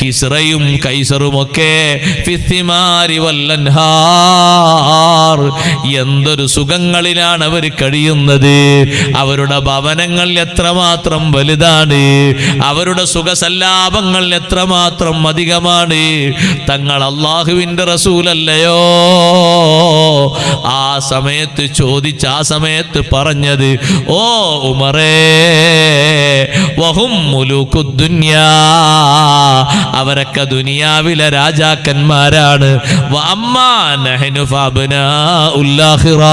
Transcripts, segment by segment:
കിസ്റയും കൈസറുമൊക്കെ ഫിസ്സിമാരി വല്ലൻഹാർ, എന്തൊരു സുഖങ്ങളിലാണ് അവർ കഴിയുന്നത്. അവരുടെ ഭവനങ്ങൾ എത്രമാത്രം വലുതാണ്, അവരുടെ സുഖസല്ലാപങ്ങൾ എത്രമാത്രം അധികമാണ്. തങ്ങൾ അല്ലാഹുവിൻ്റെ റസൂലല്ലയോ? ആ സമയത്ത് ചോദിച്ച, ആ സമയത്ത് പറഞ്ഞത്, ഓ ഉമറേ, വഹും മുലൂക്കുദ്ദുനിയാ, അവരൊക്കെ ദുനിയാവിലെ രാജാക്കന്മാരാണ്. വഅമ്മാ നഹ്നു ഫഅബ്നാഉൽ ആഖിറ,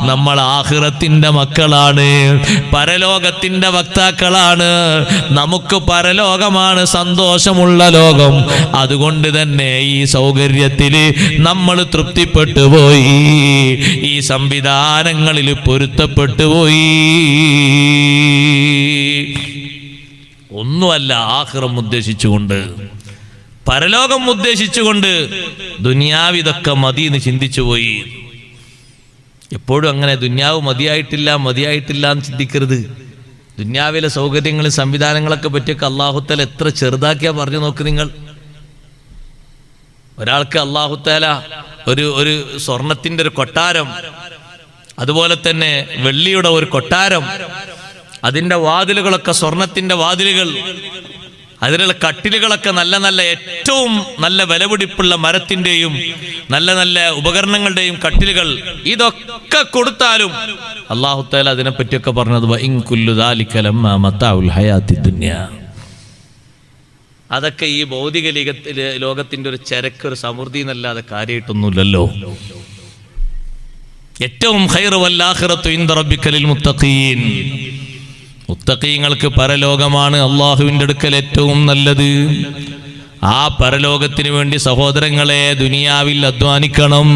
നമ്മൾ ആഖിറത്തിന്റെ മക്കളാണ്, പരലോകത്തിന്റെ വക്താക്കളാണ്. നമുക്ക് പരലോകമാണ് സന്തോഷമുള്ള ലോകം. അതുകൊണ്ട് തന്നെ ഈ സൗകര്യത്തിൽ നമ്മൾ തൃപ്തിപ്പെട്ടു പോയി, ഈ സംവിധാനങ്ങളിൽ പൊരുത്തപ്പെട്ടു പോയി. ഒന്നുമല്ല ആഖിറം ഉദ്ദേശിച്ചുകൊണ്ട്, പരലോകം ഉദ്ദേശിച്ചുകൊണ്ട് ദുനിയാവിതൊക്കെ മതിയെന്ന് ചിന്തിച്ചു പോയി. എപ്പോഴും അങ്ങനെ ദുനിയാവ് മതിയായിട്ടില്ല എന്ന് ചിന്തിക്കരുത്. ദുനിയാവിലെ സൗകര്യങ്ങളും സംവിധാനങ്ങളൊക്കെ പറ്റിയൊക്കെ അല്ലാഹുത്തആല എത്ര ചെറുതാക്കിയാ പറഞ്ഞു നോക്ക് നിങ്ങൾ. ഒരാൾക്ക് അല്ലാഹുത്തആല ഒരു സ്വർണത്തിന്റെ ഒരു കൊട്ടാരം, അതുപോലെ തന്നെ വെള്ളിയുടെ ഒരു കൊട്ടാരം, അതിൻ്റെ വാതിലുകളൊക്കെ സ്വർണത്തിന്റെ വാതിലുകൾ, അതിലുള്ള കട്ടിലുകളൊക്കെ നല്ല നല്ല ഏറ്റവും നല്ല വിലപിടിപ്പുള്ള മരത്തിൻ്റെയും നല്ല നല്ല ഉപകരണങ്ങളുടെയും കട്ടിലുകൾ, ഇതൊക്കെ കൊടുത്താലും അല്ലാഹു തആല അതിനെപ്പറ്റിയൊക്കെ പറഞ്ഞത് വഇൻ കുല്ലു ദാലിക ലമ്മാ മതാഉൽ ഹയാത്തിദ് ദുനിയാ, അതൊക്കെ ഈ ഭൗതിക ലോകത്തിന്റെ ഒരു ചരക്ക്, ഒരു സമൃദ്ധി എന്നല്ലാതെ കാര്യമായിട്ടൊന്നുമില്ലല്ലോ. ഏറ്റവും ഖൈറു വൽ ആഖിറത്തു ഇൻദ റബ്ബിക ലിൽ മുത്തഖീൻ, മുത്തഖീങ്ങൾക്ക് പരലോകമാണ് അല്ലാഹുവിൻ്റെ അടുക്കൽ ഏറ്റവും നല്ലത്. ആ പരലോകത്തിന് വേണ്ടി സഹോദരങ്ങളെ ദുനിയാവിൽ അധ്വാനിക്കണം.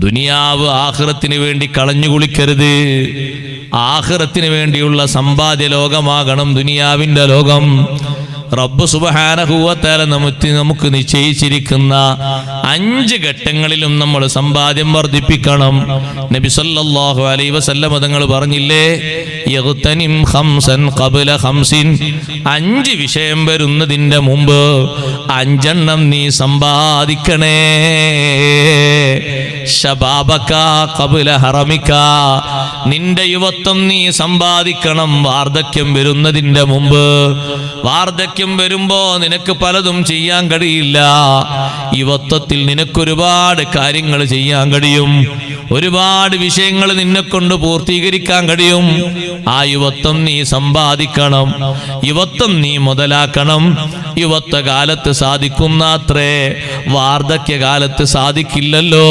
ദുനിയാവ് ആഖിറത്തിന് വേണ്ടി കളഞ്ഞു കുളിക്കരുത്. ആഖിറത്തിന് വേണ്ടിയുള്ള സമ്പാദ്യ ലോകമാകണം ദുനിയാവിൻ്റെ ലോകം. റബ്ബ് സുബ്ഹാനഹു വ തആല നമുക്ക് നിശ്ചയിച്ചിരിക്കുന്ന 5 ഘട്ടങ്ങളിലും നമ്മൾ സമ്പാദ്യം വർദ്ധിപ്പിക്കണം. നബി സല്ലല്ലാഹു അലൈഹി വസല്ലം തങ്ങൾ പറഞ്ഞില്ലേ, യഗ്തനിം ഖംസൻ ഖബ്ല ഖംസിൻ, 5 വിഷയം വരുന്നതിന്റെ മുമ്പ് 5 എണ്ണം നീ സമ്പാദിക്കണേ. ശബാബക ഖബ്ല ഹറമിക, നിന്റെ യുവത്വം നീ സമ്പാദിക്കണം വാർദ്ധക്യം വരുന്നതിന്റെ മുമ്പ്. വാർദ്ധക്യം വരുമ്പോ നിനക്ക് പലതും ചെയ്യാൻ കഴിയില്ല. യുവത്വത്തിൽ നിനക്കൊരുപാട് കാര്യങ്ങൾ ചെയ്യാൻ കഴിയും, ഒരുപാട് വിഷയങ്ങൾ നിന്നെ കൊണ്ട് പൂർത്തീകരിക്കാൻ കഴിയും. ആ യുവത്വം നീ സമ്പാദിക്കണം, യുവത്വം നീ മുതലാക്കണം. യുവത്വ കാലത്ത് സാധിക്കുന്ന അത്രേ വാർദ്ധക്യകാലത്ത് സാധിക്കില്ലല്ലോ.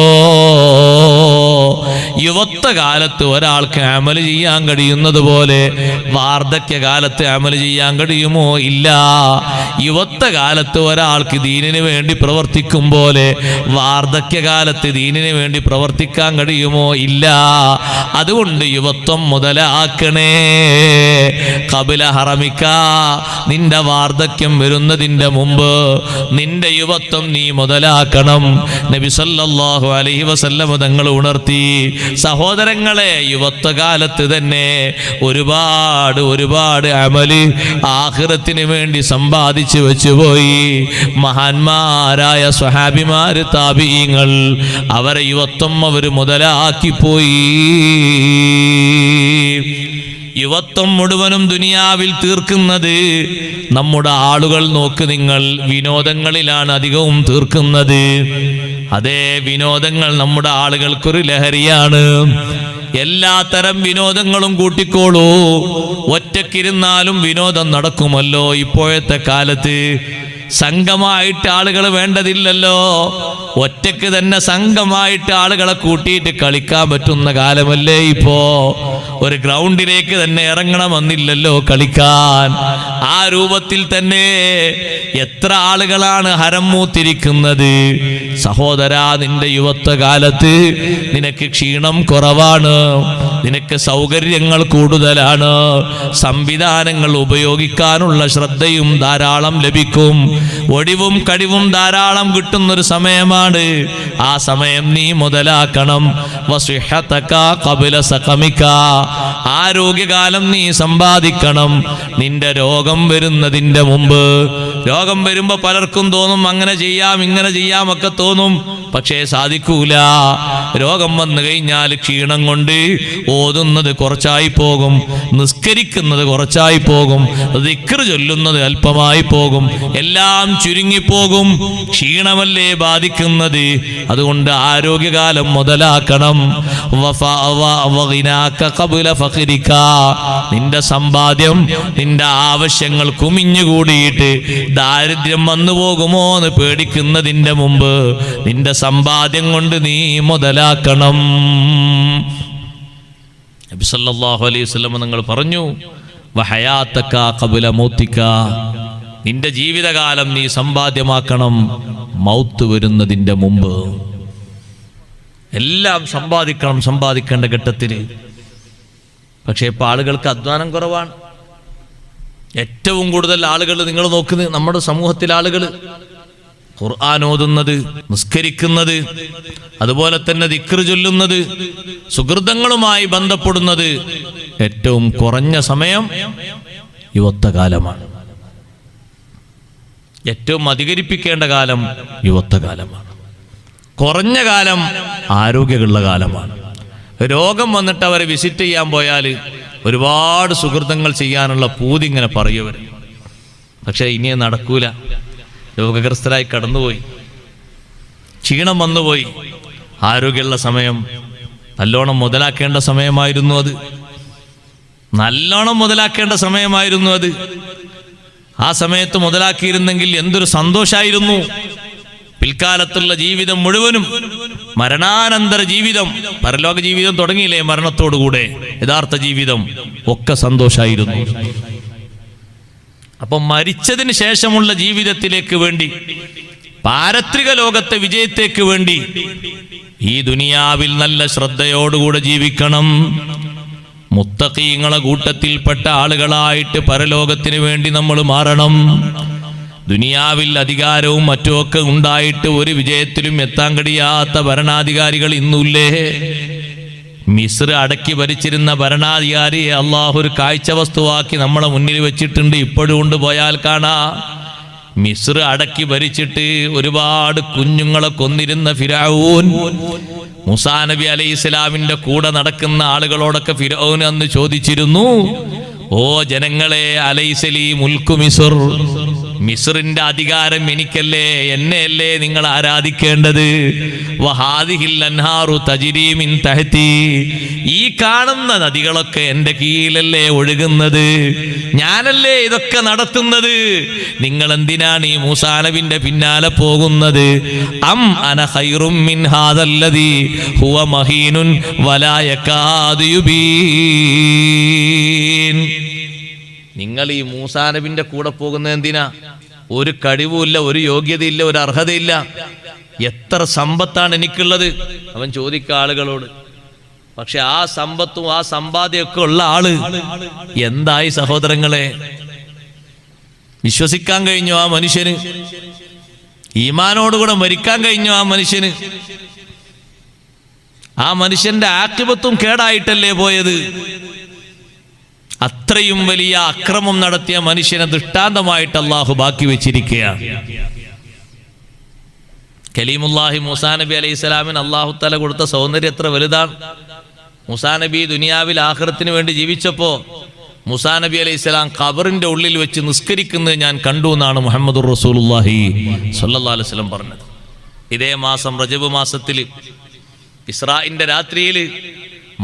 യുവത്വ കാലത്ത് ഒരാൾക്ക് അമല് ചെയ്യാൻ കഴിയുന്നത് പോലെ വാർദ്ധക്യകാലത്ത് അമല് ചെയ്യാൻ കഴിയുമോ? ഇല്ല. യുവത്വ കാലത്ത് ഒരാൾക്ക് ദീനിന് വേണ്ടി പ്രവർത്തിക്കും പോലെ വാർദ്ധക്യകാലത്ത് ദീനിന് വേണ്ടി പ്രവർത്തിക്കാൻ കഴിയുമോ? ഇല്ല. അതുകൊണ്ട് യുവത്വം മുതലാക്കണേ. ഖബ്ല ഹറമിക, നിന്റെ വാർദ്ധക്യം വരുന്നതിന്റെ മുമ്പ് നിന്റെ യുവത്വം നീ മുതലാക്കണം. നബി സല്ലല്ലാഹു അലൈഹി വസല്ലം തങ്ങൾ ഉണർത്തി, സഹോദരങ്ങളെ, യുവത്വകാലത്ത് തന്നെ ഒരുപാട് അമല് ആഖിറത്തിന് വേണ്ടി സമ്പാദിച്ചു വെച്ചുപോയി മഹാന്മാരായ സ്വഹാബിമാര്, താബിഈങ്ങൾ. അവരെ യുവത്വം അവർ മുതലാക്കിപ്പോയി. യുവത്വം മുഴുവനും ദുനിയാവിൽ തീർക്കുന്നത് നമ്മുടെ ആളുകൾ നോക്ക് നിങ്ങൾ, വിനോദങ്ങളിലാണ് അധികവും തീർക്കുന്നത്. അതേ വിനോദങ്ങൾ നമ്മുടെ ആളുകൾക്കൊരു ലഹരിയാണ്. എല്ലാ തരം വിനോദങ്ങളും കൂട്ടിക്കോളൂ. ഒറ്റക്കിരുന്നാലും വിനോദം നടക്കുമല്ലോ ഇപ്പോഴത്തെ കാലത്ത്. സംഘമായിട്ട് ആളുകൾ വേണ്ടതില്ലല്ലോ. ഒറ്റക്ക് തന്നെ സംഘമായിട്ട് ആളുകളെ കൂട്ടിയിട്ട് കളിക്കാൻ പറ്റുന്ന കാലമല്ലേ ഇപ്പോ. ഒരു ഗ്രൗണ്ടിലേക്ക് തന്നെ ഇറങ്ങണമെന്നില്ലല്ലോ കളിക്കാൻ. ആ രൂപത്തിൽ തന്നെ എത്ര ആളുകളാണ് ഹരം മൂത്തിരിക്കുന്നത്. സഹോദരാ, നിന്റെ യുവത്വകാലത്ത് നിനക്ക് ക്ഷീണം കുറവാണ്, നിനക്ക് സൗകര്യങ്ങൾ കൂടുതലാണ്, സംവിധാനങ്ങൾ ഉപയോഗിക്കാനുള്ള ശ്രദ്ധയും ധാരാളം ലഭിക്കും, ഒടിവും കഴിവും ധാരാളം കിട്ടുന്നൊരു സമയമാണ്. ആ സമയം നീ മുതലാക്കണം. വസിഹതക ഖബ്ല സഖമിക, ആരോഗ്യകാലം നീ സമ്പാദിക്കണം. നിന്റെ രോഗം രോഗം വരുന്നതിൻ്റെ മുമ്പ്. രോഗം വരുമ്പോൾ പലർക്കും തോന്നും അങ്ങനെ ചെയ്യാം ഇങ്ങനെ ചെയ്യാമൊക്കെ തോന്നും, പക്ഷേ സാധിക്കൂല. രോഗം വന്നു കഴിഞ്ഞാൽ ക്ഷീണം കൊണ്ട് ഓതുന്നത് കുറച്ചായി പോകും, നിസ്കരിക്കുന്നത് കുറച്ചായി പോകും, ദിക്ർ ചൊല്ലുന്നത് അല്പമായി പോകും, എല്ലാം ചുരുങ്ങിപ്പോകും. ക്ഷീണമല്ലേ ബാധിക്കുന്നത്? അതുകൊണ്ട് ആരോഗ്യകാലം മുതലാക്കണം. നിന്റെ സമ്പാദ്യം നിന്റെ ആവശ്യങ്ങൾ കുമിഞ്ഞുകൂടിയിട്ട് ദാരിദ്ര്യം വന്നു പോകുമോ എന്ന് പേടിക്കുന്നതിന്റെ മുമ്പ് നിന്റെ സമ്പാദ്യം കൊണ്ട് നീ മുതലാക്കണം. നബി സല്ലല്ലാഹു അലൈഹി വസല്ലം നിങ്ങൾ പറഞ്ഞു, വഹയാതക ഖബ്ല മൗതിക, നിന്റെ ജീവിതകാലം നീ സമ്പാദ്യമാക്കണം മൗത്ത് വരുന്നതിന്റെ മുമ്പ്. എല്ലാം സമ്പാദിക്കണം, സമ്പാദിക്കേണ്ട ഘട്ടത്തിൽ. പക്ഷേ ഇപ്പോൾ ആളുകൾക്ക് അധ്വാനം കുറവാണ്. ഏറ്റവും കൂടുതൽ ആളുകൾ നിങ്ങൾ നോക്കുന്നത് നമ്മുടെ സമൂഹത്തിലെ ആളുകൾ ഖുർആൻ ഓതുന്നത്, നിസ്കരിക്കുന്നത്, അതുപോലെ തന്നെ ദിക്ർ ചൊല്ലുന്നത്, സുഹൃതങ്ങളുമായി ബന്ധപ്പെടുന്നത് ഏറ്റവും കുറഞ്ഞ സമയം യുവത്വകാലമാണ്. ഏറ്റവും അധികരിപ്പിക്കേണ്ട കാലം യുവത്വകാലമാണ്. കുറഞ്ഞ കാലം ആരോഗ്യമുള്ള കാലമാണ്. രോഗം വന്നിട്ട് അവരെ വിസിറ്റ് ചെയ്യാൻ പോയാൽ ഒരുപാട് സുഹൃതങ്ങൾ ചെയ്യാനുള്ള പൂതി ഇങ്ങനെ പറയുവർ. പക്ഷെ ഇനി നടക്കൂല. രോഗഗ്രസ്തരായി കടന്നുപോയി, ക്ഷീണം വന്നുപോയി. ആരോഗ്യമുള്ള സമയം നല്ലോണം മുതലാക്കേണ്ട സമയമായിരുന്നു അത്. നല്ലോണം മുതലാക്കേണ്ട സമയമായിരുന്നു അത്. ആ സമയത്ത് മുതലാക്കിയിരുന്നെങ്കിൽ എന്തൊരു സന്തോഷായിരുന്നു. പിൽക്കാലത്തുള്ള ജീവിതം മുഴുവനും മരണാനന്തര ജീവിതം, പരലോക ജീവിതം തുടങ്ങിയില്ലേ മരണത്തോടുകൂടെ, യഥാർത്ഥ ജീവിതം ഒക്കെ സന്തോഷായിരുന്നു. അപ്പൊ മരിച്ചതിന് ശേഷമുള്ള ജീവിതത്തിലേക്ക് വേണ്ടി, പാരത്രിക ലോകത്തെ വിജയത്തേക്ക് വേണ്ടി ഈ ദുനിയാവിൽ നല്ല ശ്രദ്ധയോടുകൂടെ ജീവിക്കണം. മുത്തഖീങ്ങളെ കൂട്ടത്തിൽപ്പെട്ട ആളുകളായിട്ട് പരലോകത്തിന് വേണ്ടി നമ്മൾ മാറണം. ദുനിയാവിൽ അധികാരവും മറ്റുമൊക്കെ ഉണ്ടായിട്ട് ഒരു വിജയത്തിലും എത്താൻ കഴിയാത്ത ഭരണാധികാരികൾ ഇന്നില്ലേ? മിസ്ർ അടക്കി ഭരിച്ചിരുന്ന ഭരണാധികാരിയെ അള്ളാഹു ഒരു കാഴ്ച വസ്തുവാക്കി നമ്മളെ മുന്നിൽ വെച്ചിട്ടുണ്ട്. ഇപ്പോഴും കൊണ്ടുപോയാൽ കാണാം. മിസ്ർ അടക്കി ഭരിച്ചിട്ട് ഒരുപാട് കുഞ്ഞുങ്ങളെ കൊന്നിരുന്ന ഫിർഔൻ, മൂസാ നബി അലൈഹി ഇസ്ലാമിന്റെ കൂടെ നടക്കുന്ന ആളുകളോടൊക്കെ ഫിർഔൻ അന്ന് ചോദിച്ചിരുന്നു, ഓ ജനങ്ങളെ, അലൈസലി മുൽക്കു മിസ്ർ, മിസ്റിന്റെ അധികാരം എനിക്കല്ലേ, എന്നെയല്ലേ നിങ്ങൾ ആരാധിക്കേണ്ടത്? വഹാദിഹിൽ അൻഹാറു തജ്രി മിൻ തഹ്തി, ഈ കാണുന്ന നദികളൊക്കെ എൻ്റെ കീഴിലല്ലേ ഒഴുകുന്നത്, ഞാനല്ലേ ഇതൊക്കെ നടത്തുന്നത്. നിങ്ങൾ എന്തിനാണ് ഈ മൂസാ നബിന്റെ പിന്നാലെ പോകുന്നത്? അം അന ഖൈറും മിൻ ഹാദല്ലദി ഹുവ മഹീനുൻ വലാ യകാദു യുബീൻ. നിങ്ങൾ ഈ മൂസാ നബിന്റെ കൂടെ പോകുന്നത് എന്തിനാ? ഒരു കഴിവുമില്ല, ഒരു യോഗ്യതയില്ല, ഒരു അർഹതയില്ല. എത്ര സമ്പത്താണ് എനിക്കുള്ളത് അവൻ ചോദിക്കുക ആളുകളോട്. പക്ഷെ ആ സമ്പത്തും ആ സമ്പാദ്യമൊക്കെ ഉള്ള ആള് എന്തായി സഹോദരങ്ങളെ? വിശ്വസിക്കാൻ കഴിഞ്ഞോ ആ മനുഷ്യന്? ഈമാനോടുകൂടെ മരിക്കാൻ കഴിഞ്ഞോ ആ മനുഷ്യന്? ആ മനുഷ്യന്റെ ആക്തിപത്വം കേടായിട്ടല്ലേ പോയത്? അത്രയും വലിയ അക്രമം നടത്തിയ മനുഷ്യനെ ദൃഷ്ടാന്തമായിട്ട് അള്ളാഹു ബാക്കി വെച്ചിരിക്കുകയാണ്. കലീമുല്ലാഹി മൂസാ നബി അലൈഹി സ്വലാമിന് അള്ളാഹു തആല കൊടുത്ത സൗന്ദര്യം എത്ര വലുതാണ്. മൂസാ നബി ദുനിയാവിൽ ആഖിറത്തിന് വേണ്ടി ജീവിച്ചപ്പോ മൂസാ നബി അലൈഹി സ്വലാം ഖബറിന്റെ ഉള്ളിൽ വെച്ച് നിസ്കരിക്കുന്നത് ഞാൻ കണ്ടു എന്നാണ് മുഹമ്മദുർ റസൂലുള്ളാഹി സ്വല്ലല്ലാഹു അലൈഹി വസല്ലം പറഞ്ഞത്. ഇതേ മാസം റജബ് മാസത്തിൽ ഇസ്രാഇന്റെ രാത്രിയിൽ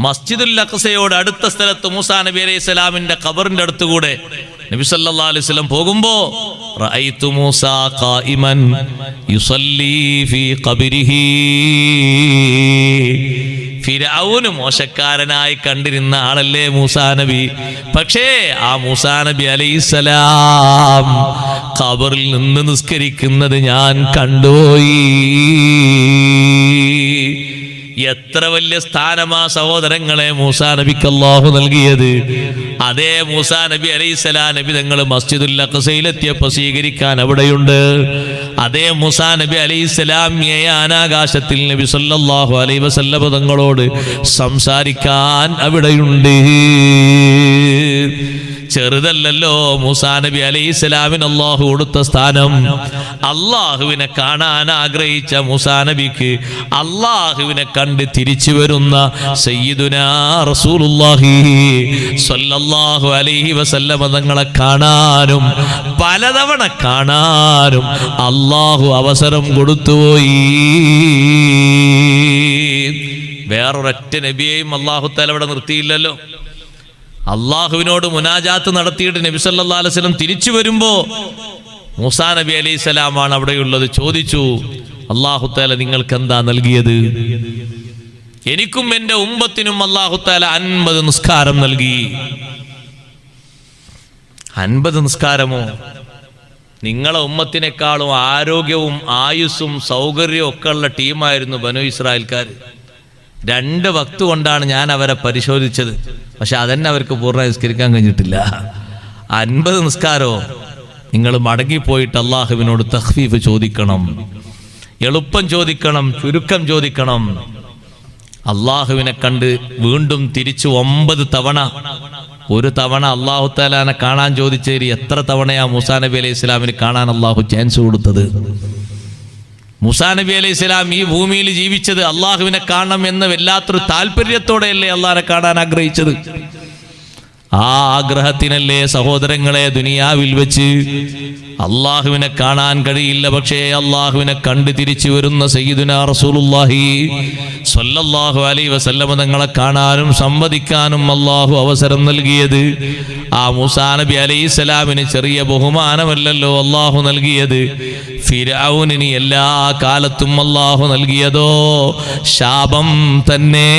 മസ്ജിദുൽ അഖ്സയോട് അടുത്ത സ്ഥലത്ത് മൂസാ നബി അലൈഹി സ്വലാമിന്റെ ഖബറിന്റെ അടുത്തുകൂടെ നബി സല്ലല്ലാഹു അലൈഹി വസല്ലം പോകുമ്പോ റഅയ്തു മൂസാ ഖായിമൻ യുസല്ലി ഫീ ഖബരിഹി. ഫിർഔന് മോശക്കാരനായി കണ്ടിരുന്ന ആളല്ലേ മൂസാ നബി. പക്ഷേ ആ മൂസാ നബി അലൈഹിസ്സലാം ഖബറിൽ നിന്ന് നിസ്കരിക്കുന്നത് ഞാൻ കണ്ടുപോയി. എത്ര വലിയ സ്ഥാനമാ സഹോദരങ്ങളെ മൂസാ നബിക്ക് അല്ലാഹു നൽകിയത്. അതേ മൂസാ നബി അലൈഹിസ്സലാം നബി തങ്ങൾ മസ്ജിദുൽ അഖ്സയിലെത്തിയപ്പോൾ സ്വീകരിക്കാൻ അവിടെയുണ്ട്. അതേ മൂസാ നബി അലൈഹിസ്സലാം ആകാശത്തിൽ നബി സല്ലല്ലാഹു അലൈഹി വസല്ലം തങ്ങളോട് സംസാരിക്കാൻ അവിടെയുണ്ട്. ചെറുതല്ലല്ലോ മൂസാ നബി അലൈഹിസ്സലാമിന് അല്ലാഹു കൊടുത്ത സ്ഥാനം. അള്ളാഹുവിനെ കാണാൻ ആഗ്രഹിച്ച മൂസാ നബിക്ക് അള്ളാഹുവിനെ കണ്ട് തിരിച്ചു വരുന്ന സയ്യിദുനാ റസൂലുള്ളാഹി സ്വല്ലല്ലാഹു അലൈഹി വസല്ലമ തങ്ങളെ കാണാനും പലതവണ കാണാനും അള്ളാഹു അവസരം കൊടുത്തുപോയി. വേറൊരൊറ്റ നബിയെയും അല്ലാഹു തആല അവിടെ നിർത്തിയില്ലല്ലോ. അള്ളാഹുവിനോട് മുനാജാത്ത് നടത്തിയിട്ട് നബി സല്ലല്ലാഹു അലൈഹി വസല്ലം തിരിച്ചു വരുമ്പോ മൂസാ നബി അലൈഹിസ്സലാമാണ് അവിടെയുള്ളത്. ചോദിച്ചു, അല്ലാഹു തആല നിങ്ങൾക്ക് എന്താ നൽകിയത്? എനിക്കും എൻ്റെ ഉമ്മത്തിനും അല്ലാഹു തആല 50 നിസ്കാരം നൽകി. 50 നിസ്കാരമോ? നിങ്ങളെ ഉമ്മത്തിനേക്കാളും ആരോഗ്യവും ആയുസ്സും സൗകര്യവും ഒക്കെ ഉള്ള ടീമായിരുന്നു ബനു ഇസ്രായേൽക്കാർ. 2 വക്ത് കൊണ്ടാണ് ഞാൻ അവരെ പരിശോധിച്ചത്. പക്ഷെ അതന്നെ അവർക്ക് പൂർണ്ണ നിസ്കരിക്കാൻ കഴിഞ്ഞിട്ടില്ല. 50 നിസ്കാരോ? നിങ്ങൾ മടങ്ങിപ്പോയിട്ട് അള്ളാഹുവിനോട് തഖ്ഫീഫ് ചോദിക്കണം, എളുപ്പം ചോദിക്കണം, ചുരുക്കം ചോദിക്കണം. അള്ളാഹുവിനെ കണ്ട് വീണ്ടും തിരിച്ചു 9 തവണ. ഒരു തവണ അല്ലാഹു തആലാനെ കാണാൻ ചോദിച്ചേരി എത്ര തവണയാ മൂസാ നബി അലൈഹി സ്വലാമിന് കാണാൻ അള്ളാഹു ചാൻസ് കൊടുത്തത്? മൂസാ നബി അലൈഹി സ്വലാം ഈ ഭൂമിയിൽ ജീവിച്ചത് അള്ളാഹുവിനെ കാണണം എന്ന വല്ലാത്തൊരു താല്പര്യത്തോടെയല്ലേ അള്ളാഹിനെ കാണാൻ ആഗ്രഹിച്ചത്. ആ ആഗ്രഹത്തിനല്ലേ സഹോദരങ്ങളെ ദുനിയാവിൽ വെച്ച് അള്ളാഹുവിനെ കാണാൻ കഴിയില്ല, പക്ഷേ അള്ളാഹുവിനെ കണ്ട് തിരിച്ചു വരുന്ന സയ്യിദുനാ റസൂലുള്ളാഹി സ്വല്ലല്ലാഹു അലൈഹി വസല്ലമ തങ്ങളെ കാണാനും സംവദിക്കാനും അള്ളാഹു അവസരം നൽകിയത്. ആ മൂസാ നബി അലൈഹി സ്വലാമിന് ചെറിയ ബഹുമാനമല്ലല്ലോ അള്ളാഹു നൽകിയത്. ഫിർഔനിന് എല്ലാ കാലത്തും അള്ളാഹു നൽകിയതോ ശാപം തന്നെ.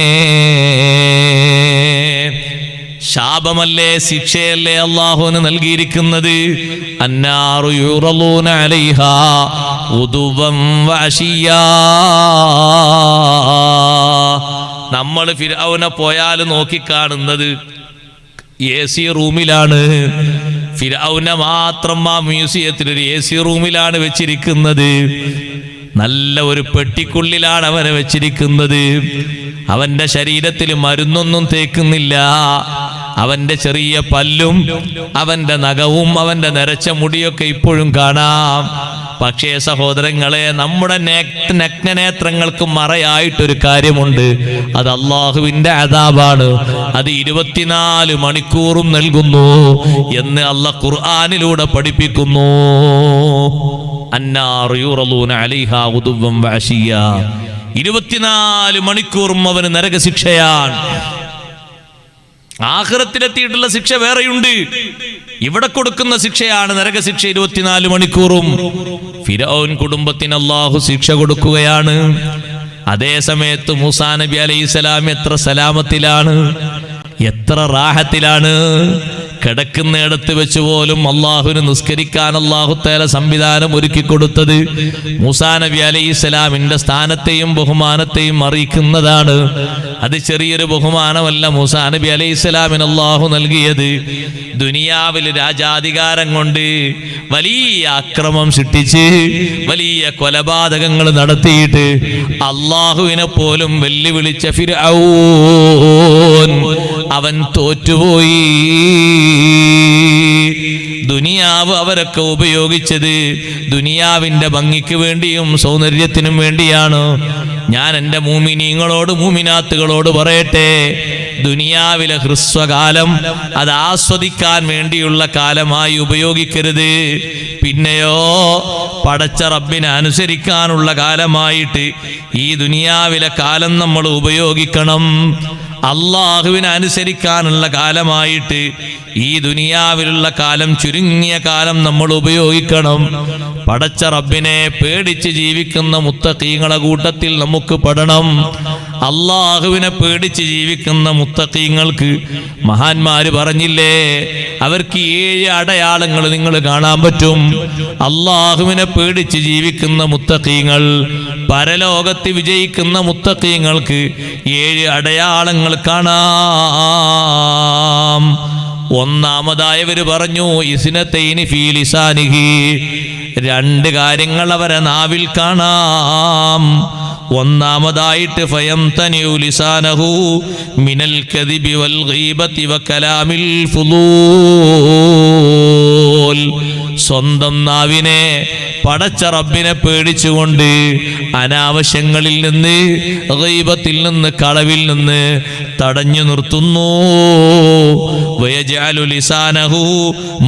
ശാപമല്ലേ, ശിക്ഷയല്ലേ അല്ലാഹുവിന് നൽകിയിരിക്കുന്നത്. അന്നാറു യുറലൂന അലൈഹാ ഉദുവൻ വഅശിയ്യാ. നമ്മൾ ഫിർഔനെ പോയാൽ നോക്കിക്കാണുന്നത് AC റൂമിലാണ്. ഫിർഔനെ മാത്രം ആ മ്യൂസിയത്തിൽ ഒരു AC റൂമിലാണ് വെച്ചിരിക്കുന്നത്. നല്ല ഒരു പെട്ടിക്കുള്ളിലാണ് അവനെ വെച്ചിരിക്കുന്നത്. അവന്റെ ശരീരത്തിൽ മരുന്നൊന്നും തേക്കുന്നില്ല. അവന്റെ ചെറിയ പല്ലും അവന്റെ നഖവും അവന്റെ നരച്ച മുടിയൊക്കെ ഇപ്പോഴും കാണാം. പക്ഷേ സഹോദരങ്ങളെ, നമ്മുടെ നഗ്നനേത്രങ്ങൾക്ക് മറയായിട്ടൊരു കാര്യമുണ്ട്. അത് അള്ളാഹുവിന്റെ അദാബാണ്. അത് 24 മണിക്കൂറും നൽകുന്നു എന്ന് അല്ലാഹ് ഖുർആനിലൂടെ പഠിപ്പിക്കുന്നു. അന്നാറു യുറലൂന അലൈഹാ ഉദുവൻ വഅശിയ്യാ. 24 മണിക്കൂറും അവന് നരകശിക്ഷയാണ്. ആഖിറത്തിലെത്തിയിട്ടുള്ള ശിക്ഷ വേറെയുണ്ട്. ഇവിടെ കൊടുക്കുന്ന ശിക്ഷയാണ് നരകശിക്ഷ 24 മണിക്കൂറും. ഫിർഔൻ കുടുംബത്തിന് അല്ലാഹു ശിക്ഷ കൊടുക്കുകയാണ്. അതേ സമയത്ത് മൂസാ നബി അലൈഹിസ്സലാം എത്ര സലാമത്തിലാണ്, എത്ര റാഹത്തിലാണ്. കിടക്കുന്നിടത്ത് വെച്ച് പോലും അള്ളാഹുവിന് നിസ്കരിക്കാൻ അല്ലാഹു തആല സംവിധാനം ഒരുക്കി കൊടുത്തത് മൂസാ നബി അലൈഹിസ്സലാമിന്റെ സ്ഥാനത്തെയും ബഹുമാനത്തെയും അറിയിക്കുന്നതാണ്. അത് ചെറിയൊരു ബഹുമാനമല്ല മൂസാ നബി അലൈഹിസ്സലാമിന് അല്ലാഹു നൽകിയത്. ദുനിയാവിൽ രാജാധികാരം കൊണ്ട് വലിയ അക്രമം സൃഷ്ടിച്ച് വലിയ കൊലപാതകങ്ങൾ നടത്തിയിട്ട് അള്ളാഹുവിനെ പോലും വെല്ലുവിളിച്ച ഫിർഔൻ അവൻ തോറ്റുപോയി. ദുനിയാവ് അവരൊക്കെ ഉപയോഗിച്ചത് ദുനിയാവിന്റെ ഭംഗിക്ക് വേണ്ടിയും സൗന്ദര്യത്തിനും വേണ്ടിയാണ്. ഞാൻ എൻ്റെ മൂമിനീങ്ങളോട് മൂമിനാത്തുകളോട് പറയട്ടെ, ദുനിയാവിലെ ഹ്രസ്വകാലം അത് ആസ്വദിക്കാൻ വേണ്ടിയുള്ള കാലമായി ഉപയോഗിക്കരുത്. പിന്നെയോ പടച്ച റബ്ബിനെ അനുസരിക്കാനുള്ള കാലമായിട്ട് ഈ ദുനിയാവിലെ കാലം നമ്മൾ ഉപയോഗിക്കണം. അള്ളാഹുവിനെ അനുസരിക്കാനുള്ള കാലമായിട്ട് ഈ ദുനിയാവിലുള്ള കാലം, ചുരുങ്ങിയ കാലം നമ്മൾ ഉപയോഗിക്കണം. പടച്ച റബ്ബിനെ പേടിച്ച് ജീവിക്കുന്ന മുത്തഖീങ്ങളെ കൂട്ടത്തിൽ നമുക്ക് പെടണം. അള്ളാഹുവിനെ പേടിച്ച് ജീവിക്കുന്ന മുത്തഖീങ്ങൾക്ക് മഹാന്മാര് പറഞ്ഞില്ലേ, അവർക്ക് 7 അടയാളങ്ങൾ നിങ്ങൾ കാണാൻ പറ്റും. അള്ളാഹുവിനെ പേടിച്ച് ജീവിക്കുന്ന മുത്തഖീങ്ങൾ, പരലോകത്ത് വിജയിക്കുന്ന മുത്തഖീങ്ങൾക്ക് 7 അടയാളങ്ങൾ കാണാം. ഒന്നാമതായവര് പറഞ്ഞു, ഇസ്നതൈനി ഫീ ലിസാനിഹി, 2 കാര്യങ്ങൾ അവരെ നാവിൽ കാണാം. ഒന്നാമതായിട്ട് ഫയംതനിഉ ലിസാനഹു മിനൽ കദിബി വൽ ഗീബതി വകലാമിൽ ഫുളൂൽ. സ്വന്തം നാവിനെ പടച്ച റബ്ബിനെ പേടിച്ചുകൊണ്ട് അനാവശ്യങ്ങളിൽ നിന്ന്, ഗീബത്തിൽ നിന്ന്, കളവിൽ നിന്ന് തടഞ്ഞു നിർത്തുന്നു. വയജഅലു ലിസാനഹു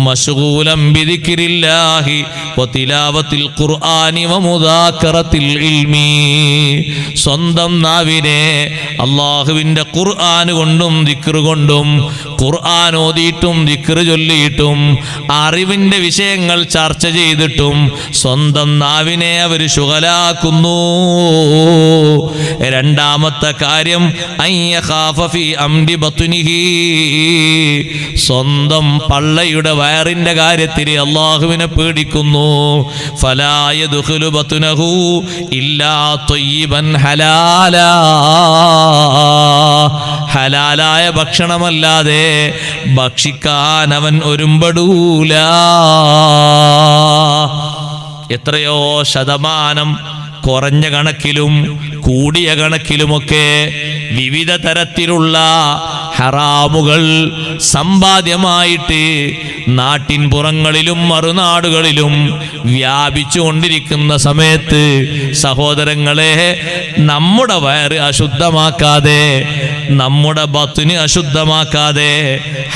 മശ്ഗൂലൻ ബിദിക്രില്ലാഹി വതിലാവത്തിൽ ഖുർആനി വമുദാക്കറത്തിൽ ഇൽമി. സ്വന്തം നാവിനെ അല്ലാഹുവിൻ്റെ ഖുർആൻ കൊണ്ടും ദിക്ർ കൊണ്ടും, ഖുർആൻ ഓതിയിട്ടും ദിക്ർ ചൊല്ലിയിട്ടും അറിവിൻ്റെ വിഷയങ്ങൾ ചർച്ച ചെയ്തിട്ടും സ്വന്തം നാവിനെ അവർ ശുഗലാക്കുന്നു. രണ്ടാമത്തെ കാര്യം അയ്യഖാഫ ഫീ അംരി ബത്നിഹി, സ്വന്തം പള്ളയുടെ വയറിന്റെ കാര്യത്തിൽ അല്ലാഹുവിനെ പേടിക്കുന്നു. ഫലാ യദ്ഖുലു ബത്നഹു ഇല്ലാ ത്വയ്യിബൻ ഹലാലാ, ഹലാലായ ഭക്ഷണമല്ലാതെ ഭക്ഷിക്കാൻ അവൻ ഒരുമ്പെടൂല. എത്രയോ ശതമാനം കുറഞ്ഞ കണക്കിലും കൂടിയ കണക്കിലുമൊക്കെ വിവിധ തരത്തിലുള്ള ഹറാമുകൾ സമ്പാദ്യമായിട്ട് നാട്ടിൻ പുറങ്ങളിലും മറുനാടുകളിലും വ്യാപിച്ചു കൊണ്ടിരിക്കുന്ന സമയത്ത് സഹോദരങ്ങളെ, നമ്മുടെ വയറ് അശുദ്ധമാക്കാതെ, നമ്മുടെ ബത്ന് അശുദ്ധമാക്കാതെ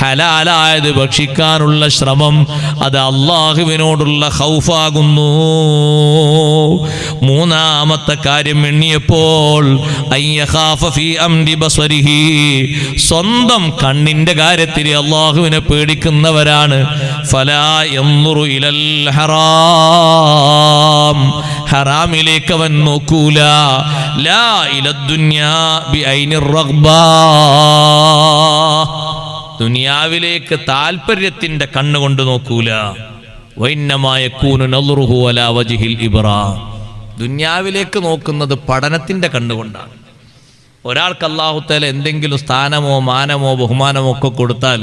ഹലാലായത് ഭക്ഷിക്കാനുള്ള ശ്രമം അത് അള്ളാഹുവിനോടുള്ള ഖൗഫാകുന്നു. മൂന്നാമത്തെ കാര്യം എണ്ണിയപ്പോൾ അയ്യഖാഫ ഫീ അംരി ബസ്വരിഹി, സ്വന്തം കണ്ണിന്റെ കാര്യത്തിൽ അള്ളാഹുവിനെ പേടിക്കുന്നവരാണ്. ഫലാ യൻദുറു ഇലൽ ഹറാം, ഹറാമിലേക്ക് അവൻ നോക്കൂല. ലാ ഇലദ്ദുനിയാ ബിഐനിർ റഗ്ബ, ദുനിയാവിലേക്ക് താല്പര്യത്തിന്റെ കണ്ണുകൊണ്ട് നോക്കൂല. വഇന്നമാ യകൂനു നദ്റുഹു അലാ വജ്ഹിൽ ഇബ്റാ, ദുനിയാവിലേക്ക് നോക്കുന്നത് പഠനത്തിന്റെ കണ്ണുകൊണ്ടാണ്. ഒരാൾക്ക് അല്ലാഹു തആല എന്തെങ്കിലും സ്ഥാനമോ മാനമോ ബഹുമാനമോ ഒക്കെ കൊടുത്താൽ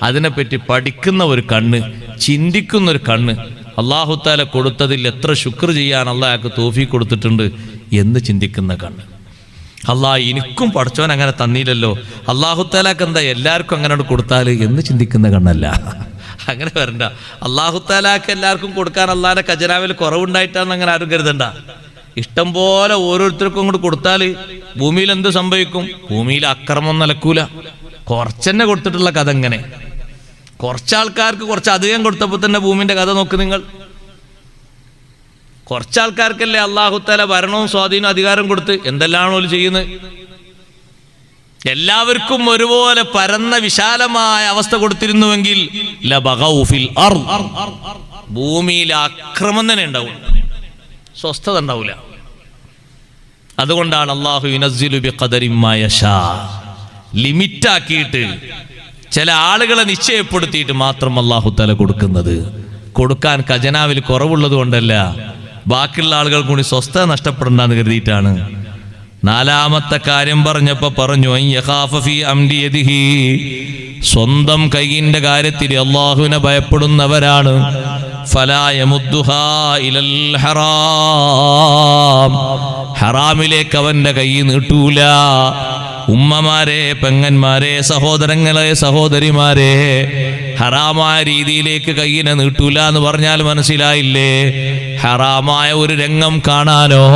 അതിനെപ്പറ്റി പഠിക്കുന്ന ഒരു കണ്ണ്, ചിന്തിക്കുന്ന ഒരു കണ്ണ്, അല്ലാഹു തആല കൊടുത്തതിൽ എത്ര ശുക്ർ ചെയ്യാൻ അള്ളാഹ്ക്ക് തൗഫീഖ് കൊടുത്തിട്ടുണ്ട് എന്ന് ചിന്തിക്കുന്ന കണ്ണ്. അള്ളാഹ് എനിക്കും പഠിച്ചവൻ അങ്ങനെ തന്നില്ലല്ലോ, അല്ലാഹു തആലക്ക് എന്താ എല്ലാവർക്കും അങ്ങനെ കൊടുത്താൽ എന്ന് ചിന്തിക്കുന്ന കണ്ണല്ല. അങ്ങനെ വരണ്ട. അല്ലാഹു തആലക്ക് എല്ലാവർക്കും കൊടുക്കാൻ അള്ളാഹിന്റെ ഖജനാവിൽ കുറവുണ്ടായിട്ടാണെന്ന് അങ്ങനെ ആരും കരുതണ്ട. ഇഷ്ടം പോലെ ഓരോരുത്തർക്കും അങ്ങോട്ട് കൊടുത്താൽ ഭൂമിയിൽ എന്ത് സംഭവിക്കും? ഭൂമിയിൽ അക്രമം നടക്കൂല. കുറച്ചെന്നെ കൊടുത്തിട്ടുള്ള കഥ എങ്ങനെ? കുറച്ചാൾക്കാർക്ക് കുറച്ച് അധികം കൊടുത്തപ്പോൾ തന്നെ ഭൂമിന്റെ കഥ നോക്ക് നിങ്ങൾ. കുറച്ചാൾക്കാർക്കല്ലേ അല്ലാഹു തആല ഭരണവും സ്വാധീനവും അധികാരം കൊടുത്ത് എന്തെല്ലാണോ ചെയ്യുന്നത്? എല്ലാവർക്കും ഒരുപോലെ പരന്ന വിശാലമായ അവസ്ഥ കൊടുത്തിരുന്നുവെങ്കിൽ ലബഗൗ ഫിൽ അർദ്, ഭൂമിയിൽ അക്രമം തന്നെ ഉണ്ടാവും, സ്വസ്ഥത ഉണ്ടാവില്ല. അതുകൊണ്ടാണ് അല്ലാഹു യുനസ്സിലു ബിഖദരി മാ യശാ, ലിമിറ്റാക്കിയിട്ട് ചില ആളുകളെ നിശ്ചയപ്പെടുത്തിയിട്ട് മാത്രം അല്ലാഹു തആല കൊടുക്കുന്നത്. കൊടുക്കാൻ ഖജനാവിൽ കുറവുള്ളത് കൊണ്ടല്ല, ബാക്കിയുള്ള ആളുകൾ കൂടി സ്വസ്ഥത നഷ്ടപ്പെടണ്ടെന്ന് കരുതിയിട്ടാണ്. നാലാമത്തെ കാര്യം പറഞ്ഞപ്പോ പറഞ്ഞു അയ്യഖാഫ ഫീ അംരി യദിഹി, സ്വന്തം കൈയിന്റെ കാര്യത്തിൽ അല്ലാഹുവിനെ ഭയപ്പെടുന്നവരാണ്. ഫലാ യമുദ്ദുഹാ ഇലൽ ഹറാം, ഹറാമിലേക്ക് അവന്റെ കൈ നീട്ടൂല. ഉമ്മമാരെ, പെങ്ങന്മാരെ, സഹോദരങ്ങളെ, സഹോദരിമാരെ, ഹറാമായ രീതിയിലേക്ക് കൈയിനെ നീട്ടൂല എന്ന് പറഞ്ഞാൽ മനസ്സിലായില്ലേ? ഹറാമായ ഒരു രംഗം കാണാനോ,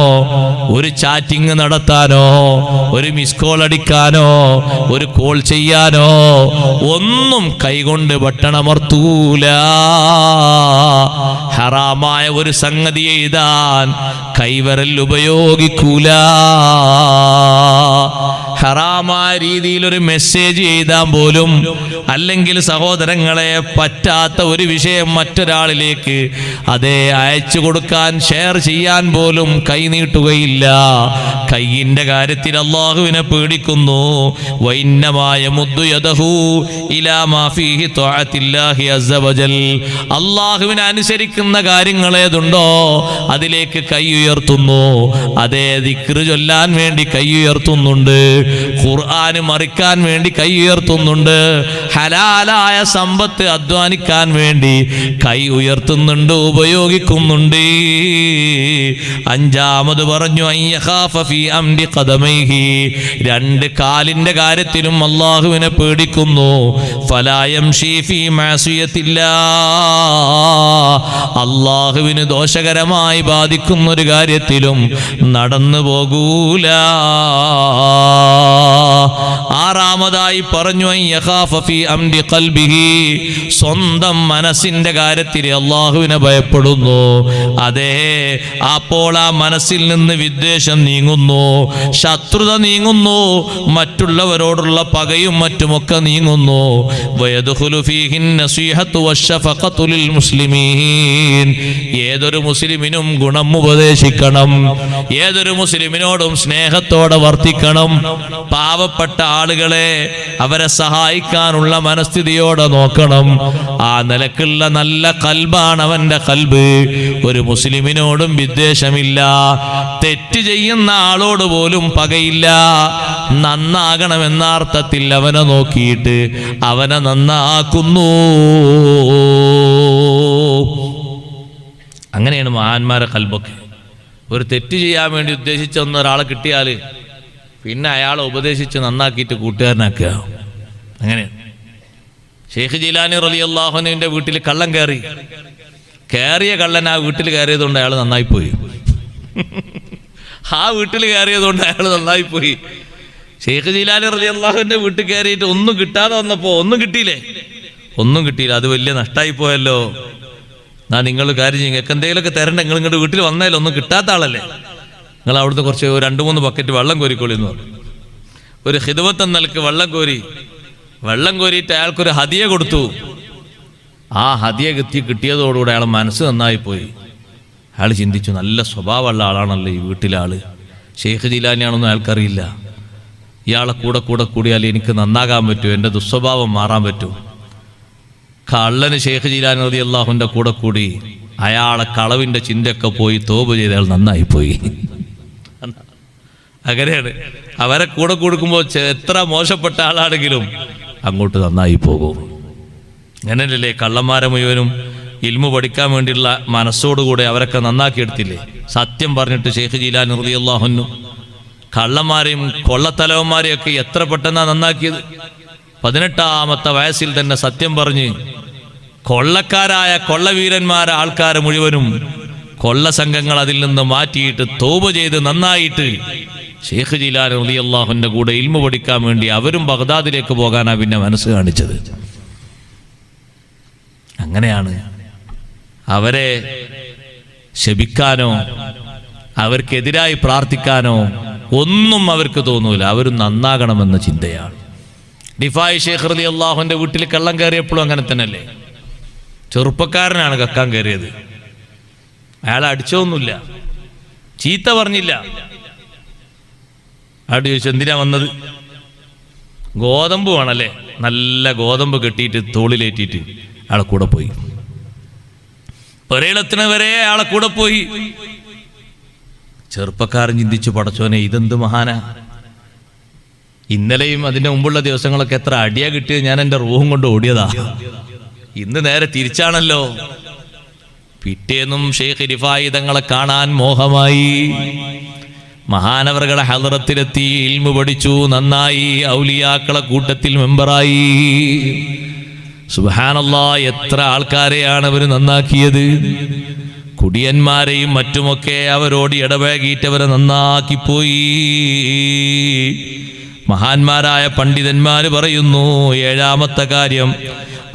ഒരു ചാറ്റിംഗ് നടത്താനോ, ഒരു മിസ് കോൾ അടിക്കാനോ, ഒരു കോൾ ചെയ്യാനോ ഒന്നും കൈകൊണ്ട് ബട്ടണമർത്തൂല. ഹറാമായ ഒരു സംഗതി എഴുതാൻ കൈവരൽ ഉപയോഗിക്കൂല. ഹറാമായ രീതിയിൽ ഒരു മെസ്സേജ് എഴുതാൻ പോലും, അല്ലെങ്കിൽ സഹോദരങ്ങളെ പറ്റാത്ത ഒരു വിഷയം മറ്റൊരാളിലേക്ക് അതേ അയച്ചു കൊടുക്കാൻ, ഷെയർ ചെയ്യാൻ പോലും കൈ നീട്ടുകയില്ല. കൈയിന്റെ കാര്യത്തിൽ അല്ലാഹുവിനെ പേടിക്കുന്നു. വൈന്നമായ മുദ്ദു യദഹു ഇലാ മാ ഫീഹി ത്വഅത്തില്ലാഹി അസ്സ വജൽ, അല്ലാഹുവിനെ അനുസരിക്കുന്ന കാര്യങ്ങൾ ഏതുണ്ടോ അതിലേക്ക് കൈ ഉയർത്തുന്നു. അതേ ദിക്ർ ചൊല്ലാൻ വേണ്ടി കൈ ഉയർത്തുന്നുണ്ട്, ഖുർആൻ മറിക്കാൻ വേണ്ടി കൈ ഉയർത്തുന്നുണ്ട്, ഹലാലായ സമ്പത്ത് അധ്വാനിക്കാൻ വേണ്ടി കൈ ഉയർത്തുന്നുണ്ട്, ഉപയോഗിക്കുന്നുണ്ട്. അഞ്ചാമത് പറഞ്ഞു അയ്യഖാഫ ഫീ ഫീ അംരി ഖദമൈഹി, രണ്ട് കാലിന്റെ കാര്യത്തിലും അല്ലാഹുവിനെ പേടിക്കുന്നു. ഫലാ യംശി ഫീ മഅസിയത്തില്ലാ, അല്ലാഹുവിന് ദോഷകരമായി ബാധിക്കുന്ന ഒരു കാര്യത്തിലും നടന്നു പോകൂല. ആറാമതായി പറഞ്ഞു യഖാഫ ഫീ അംരി ഖൽബിഹി, സ്വന്തം മനസ്സിന്റെ കാര്യത്തിൽ അല്ലാഹുവിനെ ഭയപ്പെടുന്നു. അതെ, അപ്പോൾ ആ മനസ്സിൽ നിന്ന് വിദ്വേഷം നീങ്ങുന്നു, ശത്രുത നീങ്ങുന്നു, മറ്റുള്ളവരോടുള്ള പകയും മറ്റുമൊക്കെ നീങ്ങുന്നു. വയദ്ഖുലു ഫീഹിൻ നസീഹത്തു വശഫഖത്തു ലിൽ മുസ്ലിമീൻ, ഏതൊരു മുസ്ലിമിനും ഗുണം ഉപദേശിക്കണം, ഏതൊരു മുസ്ലിമിനോടും സ്നേഹത്തോടെ വർത്തിക്കണം. പാവപ്പെട്ട ആളുകളെ അവരെ സഹായിക്കാനുള്ള മനസ്ഥിതിയോടെ നോക്കണം. ആ നിലക്കുള്ള നല്ല കൽബാണ് അവന്റെ കൽബ്. ഒരു മുസ്ലിമിനോടും വിദ്വേഷമില്ല, തെറ്റ് ചെയ്യുന്ന ആളോട് പോലും പകയില്ല. നന്നാകണമെന്ന അർത്ഥത്തിൽ അവനെ നോക്കിയിട്ട് അവനെ നന്നാക്കുന്നു. അങ്ങനെയാണ് മഹാന്മാരെ കൽബൊക്കെ. ഒരു തെറ്റ് ചെയ്യാൻ വേണ്ടി ഉദ്ദേശിച്ച ഒരാളെ കിട്ടിയാൽ പിന്നെ അയാളെ ഉപദേശിച്ച് നന്നാക്കിയിട്ട് കൂട്ടുകാരനാക്കുക. അങ്ങനെയാണ്. ഷെയ്ഖ് ജീലാനി റളിയല്ലാഹു അൻഹുവിന്റെ വീട്ടിൽ കള്ളൻ കയറിയ കള്ളൻ ആ വീട്ടിൽ കയറിയതുകൊണ്ട് അയാൾ നന്നായിപ്പോയി. ആ വീട്ടിൽ കയറിയതുകൊണ്ട് അയാൾ നന്നായിപ്പോയി. ഷെയ്ഖ് ജീലാനി റളിയല്ലാഹുവിന്റെ വീട്ടിൽ കയറിയിട്ട് ഒന്നും കിട്ടാതെ വന്നപ്പോൾ ഒന്നും കിട്ടിയില്ലേ? ഒന്നും കിട്ടിയില്ല. അത് വലിയ നഷ്ടമായി പോയല്ലോ. എന്നാ നിങ്ങൾ കാര്യം ചെയ്യും, നിങ്ങൾക്ക് എന്തെങ്കിലുമൊക്കെ തരണ്ട, നിങ്ങൾ ഇങ്ങോട്ട് വീട്ടിൽ വന്നാലും ഒന്നും കിട്ടാത്ത ആളല്ലേ, നിങ്ങൾ അവിടുത്തെ കുറച്ച് 2-3 ബക്കറ്റ് വെള്ളം കോരിക്കോളി എന്ന് പറഞ്ഞു. ഒരു ഖിദ്മത്ത് എന്ന നിലക്ക് വെള്ളം കോരിയിട്ട് അയാൾക്കൊരു ഹദിയ കൊടുത്തു. ആ ഹദിയ കിട്ടിയതോടുകൂടെ അയാൾ മനസ്സ് നന്നായിപ്പോയി. അയാൾ ചിന്തിച്ചു, നല്ല സ്വഭാവമുള്ള ആളാണല്ലോ ഈ വീട്ടിലെ ആള്, ഷെയ്ഖ് ജീലാനിയാണെന്നും അയാൾക്കറിയില്ല. ഇയാളെ കൂടെ കൂടിയാൽ എനിക്ക് നന്നാകാൻ പറ്റും, എൻ്റെ ദുസ്വഭാവം മാറാൻ പറ്റും. കള്ളന് ഷെയ്ഖ് ജീലാനി റളിയല്ലാഹുവിന്റെ കൂടെ കൂടി അയാളെ കളവിന്റെ ചിന്തയൊക്കെ പോയി തോപ ചെയ്ത് അയാൾ നന്നായിപ്പോയി. അങ്ങനെയാണ്. അവരെ കൂടെ കൊടുക്കുമ്പോൾ എത്ര മോശപ്പെട്ട ആളാണെങ്കിലും അങ്ങോട്ട് നന്നായി പോകും. അങ്ങനെയല്ലേ കള്ളന്മാരെ മുഴുവനും ഇൽമു പഠിക്കാൻ വേണ്ടിയുള്ള മനസ്സോടുകൂടെ അവരൊക്കെ നന്നാക്കിയെടുത്തില്ലേ? സത്യം പറഞ്ഞിട്ട് ഷെയ്ഖ് ജീലാനി റളിയല്ലാഹു അൻഹു കള്ളന്മാരെയും കൊള്ളത്തലവന്മാരെയൊക്കെ എത്ര പെട്ടെന്നാണ് നന്നാക്കിയത്. 18-ാമത്തെ വയസ്സിൽ തന്നെ സത്യം പറഞ്ഞ് കൊള്ളക്കാരായ കൊള്ളവീരന്മാരെ ആൾക്കാരെ മുഴുവനും കൊള്ള സംഘങ്ങൾ അതിൽ നിന്ന് മാറ്റിയിട്ട് തൗബ ചെയ്ത് നന്നായിട്ട് ഷെയ്ഖ് ജീലാനി റളിയല്ലാഹുവിന്റെ കൂടെ ഇൽമു പഠിക്കാൻ വേണ്ടി അവരും ബഗ്ദാദിലേക്ക് പോകാനാ പിന്നെ മനസ്സ് കാണിച്ചത്. അങ്ങനെയാണ്. അവരെ ശപിക്കാനോ അവർക്കെതിരായി പ്രാർത്ഥിക്കാനോ ഒന്നും അവർക്ക് തോന്നൂല. അവർ നന്നാകണമെന്ന ചിന്തയാണ്. റിഫായി ഷെയ്ഖ് റളിയല്ലാഹുവിന്റെ വീട്ടിൽ കള്ളം കയറിയപ്പോഴും അങ്ങനെ തന്നെയല്ലേ? ചെറുപ്പക്കാരനാണ് കക്കാൻ കയറിയത്. അയാൾ അടിച്ചൊന്നുമില്ല, ചീത്ത പറഞ്ഞില്ല. അയാൾ ചോദിച്ചു, എന്തിനാ വന്നത്? ഗോതമ്പ് വേണമല്ലേ? നല്ല ഗോതമ്പ് കെട്ടിയിട്ട് തോളിലേറ്റിയിട്ട് അയാളെ കൂടെ പോയി. ഒരേളത്തിന് വരെ അയാളെ കൂടെ പോയി. ചെറുപ്പക്കാരൻ ചിന്തിച്ചു, പടച്ചോനെ ഇതെന്ത് മഹാനാ, ഇന്നലെയും അതിന്റെ മുമ്പുള്ള ദിവസങ്ങളൊക്കെ എത്ര അടിയാ കിട്ടിയത്, ഞാൻ എൻ്റെ റൂഹും കൊണ്ട് ഓടിയതാ. ഇന്ന് നേരെ തിരിച്ചാണല്ലോ. പിറ്റേന്നും ഷെയ്ഖ് റിഫായി തങ്ങളെ കാണാൻ മോഹമായി. മഹാനവറുകളെ ഹളറത്തിലെത്തി, ഇൽമു പഠിച്ചു, നന്നായി, ഔലിയാക്കളെ കൂട്ടത്തിൽ മെമ്പറായി. സുബ്ഹാനല്ലാഹ്, എത്ര ആൾക്കാരെയാണ് അവർ നന്നാക്കിയത്. കുടിയന്മാരെയും മറ്റുമൊക്കെ അവരോട് ഇടപഴകിയിട്ടവരെ നന്നാക്കിപ്പോയി. മഹാന്മാരായ പണ്ഡിതന്മാര് പറയുന്നു, 7-ാമത്തെ കാര്യം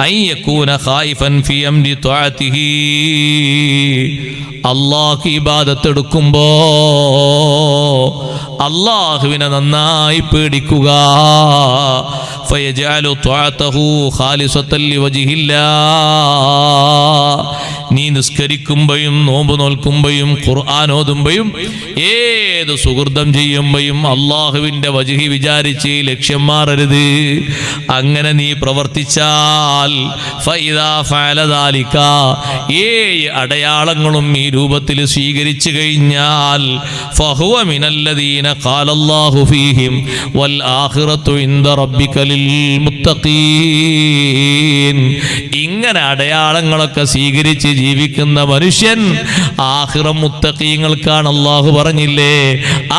അയ്യകൂന ഖായിഫൻ ഫി അംരി ത്വഅതിഹി, അല്ലാഹു ഇബാദത്ത് എടുക്കുമ്പോ അല്ലാഹുവിനെ നന്നായി പേടിക്കുക. ഫയജഅലു ത്വഅതഹു ഖാലിസത്തൻ ലിവജ്ഹില്ലാഹ്, നീ നിസ്കരിക്കുമ്പോഴും നോമ്പ് നോൽക്കുമ്പോഴും ഖുർആൻ ഓതുമ്പോഴും ഏത് സുഹൃതം ചെയ്യുമ്പോഴും അള്ളാഹുവിന്റെ വജ്ഹി വിചാരിച്ച് ലക്ഷ്യം മാറരുത്. അങ്ങനെ നീ പ്രവർത്തിച്ചാൽ ഫഇദാ ഫഅല ദാലിക, 7 അടയാളങ്ങളും ഈ രൂപത്തിൽ സ്വീകരിച്ചു കഴിഞ്ഞാൽ ഫഹുവ മിനല്ലദീന ഖാലല്ലാഹു ഫീഹിം വൽ ആഖിറതു ഇൻദ റബ്ബിക ലിൽ മുത്തഖീൻ. ഇങ്ങനെ അടയാളങ്ങളൊക്കെ സ്വീകരിച്ച് ജീവിക്കുന്ന മനുഷ്യൻ ആഖിറം മുത്തഖീങ്ങൾക്കാണ്. അല്ലാഹു പറഞ്ഞില്ലേ,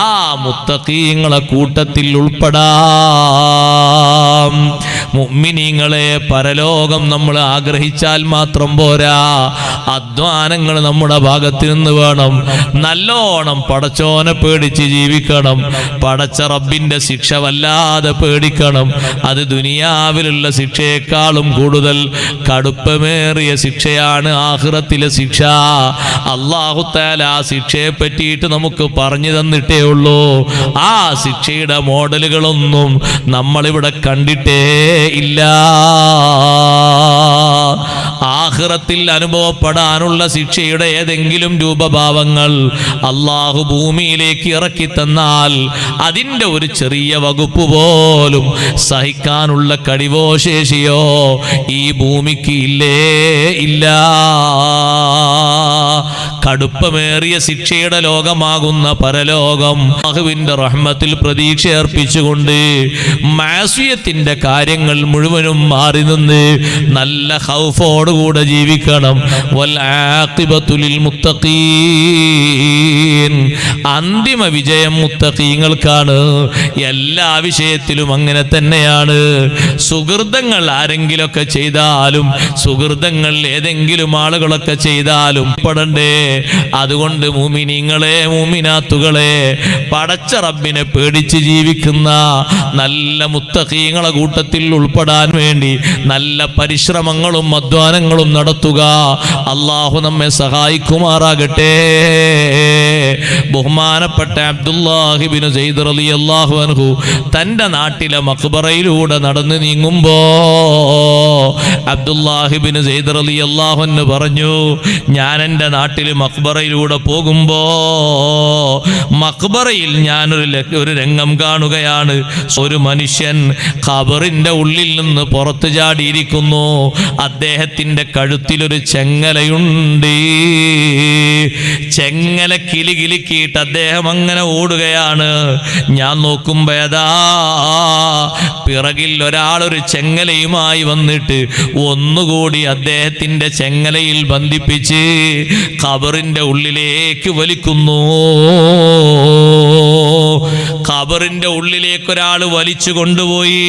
ആ മുത്തഖീങ്ങളെ കൂട്ടത്തിൽ ഉൾപ്പെടാം. മുഅ്മിനീങ്ങളെ, പരലോകം നമ്മൾ ആഗ്രഹിച്ചാൽ മാത്രം പോരാ, അധ്വാനങ്ങൾ നമ്മുടെ ഭാഗത്ത് നിന്ന് വേണം. നല്ലോണം പടച്ചോനെ പേടിച്ച് ജീവിക്കണം. പടച്ച റബ്ബിന്റെ ശിക്ഷ വല്ലാതെ പേടിക്കണം. അത് ദുനിയാവിലുള്ള ശിക്ഷയെക്കാളും കൂടുതൽ കടുപ്പമേറിയ ശിക്ഷയാണ് ആഖിറത്തിലെ ശിക്ഷ. അല്ലാഹു തആല ആ ശിക്ഷയെ പറ്റിയിട്ട് നമുക്ക് പറഞ്ഞു തന്നിട്ടേ ഉള്ളൂ. ആ ശിക്ഷയുടെ മോഡലുകളൊന്നും നമ്മളിവിടെ കണ്ടിട്ടേ ഇല്ല. ആഖിറത്തിൽ അനുഭവപ്പെടാനുള്ള ശിക്ഷയുടെ ഏതെങ്കിലും രൂപഭാവങ്ങൾ അല്ലാഹു ഭൂമിയിലേക്ക് ഇറക്കി തന്നാൽ അതിൻ്റെ ഒരു ചെറിയ വകുപ്പ് പോലും സഹിക്കാനുള്ള കഴിവോ ശേഷിയോ ഈ ഭൂമിക്ക് ഇല്ലേ ഇല്ല. കടുപ്പമേറിയ ശിക്ഷയുടെ ലോകമാകുന്ന പരലോകം അല്ലാഹുവിന്റെ റഹ്മത്തിൽ പ്രതീക്ഷ അർപ്പിച്ചുകൊണ്ട് മാസിയത്തിന്റെ കാര്യങ്ങൾ മുഴുവനും മാറി നിന്ന് നല്ല ഖൗഫോടുകൂടെ ജീവിക്കണം. വൽ ആഖിബത്തു ലിൽ മുത്തഖീൻ, അന്തിമ വിജയം മുത്തഖീങ്ങൾക്കാണ്. എല്ലാ വിഷയത്തിലും അങ്ങനെ തന്നെയാണ്. സുഹൃതങ്ങൾ ആരെങ്കിലൊക്കെ ചെയ്താലും, സുഹൃതങ്ങൾ ഏതെങ്കിലും ആളുകളൊക്കെ ചെയ്താലും പെടണ്ടേ. അതുകൊണ്ട് മുഅ്മിനീങ്ങളെ, മുഅ്മിനാത്തുകളെ, പടച്ച റബ്ബിനെ പേടിച്ച് ജീവിക്കുന്ന നല്ല മുത്തഖീങ്ങളെ കൂട്ടത്തിൽ ഉൾപ്പെടാൻ വേണ്ടി നല്ല പരിശ്രമങ്ങളും അധ്വാനങ്ങളും നടത്തുക. അല്ലാഹു നമ്മെ സഹായിക്കുമാറാകട്ടെ. ബഹുമാനപ്പെട്ട അബ്ദുല്ലാഹി ഇബ്നു സൈദ് റളിയല്ലാഹു അൻഹു തൻ്റെ നാട്ടിലെ മഖ്ബറയിലൂടെ നടന്നു നീങ്ങുമ്പോ അബ്ദുല്ലാഹി ഇബ്നു സൈദ് റളിയല്ലാഹു അൻഹു പറഞ്ഞു, ഞാൻ എൻ്റെ നാട്ടിൽ മഖ്ബറയിലൂടെ പോകുമ്പോ മഖ്ബറയിൽ ഞാനൊരു രംഗം കാണുകയാണ്. ഒരു മനുഷ്യൻ ഖബറിന്റെ ഉള്ളിൽ നിന്ന് പുറത്തു ചാടിയിരിക്കുന്നു. അദ്ദേഹത്തിന്റെ കഴുത്തിലൊരു ചെങ്ങലയുണ്ട്. ചെങ്ങല കിലികിലിക്കിയിട്ട് അദ്ദേഹം അങ്ങനെ ഓടുകയാണ്. ഞാൻ നോക്കുമ്പോ ഏതാ പിറകിൽ ഒരാളൊരു ചെങ്ങലയുമായി വന്നിട്ട് ഒന്നുകൂടി അദ്ദേഹത്തിന്റെ ചെങ്ങലയിൽ ബന്ധിപ്പിച്ച് ഖബറിന്റെ ഉള്ളിലേക്ക് വലിക്കുന്നു. ഖബറിന്റെ ഉള്ളിലേക്ക് ഒരാൾ വലിച്ചു കൊണ്ടുപോയി.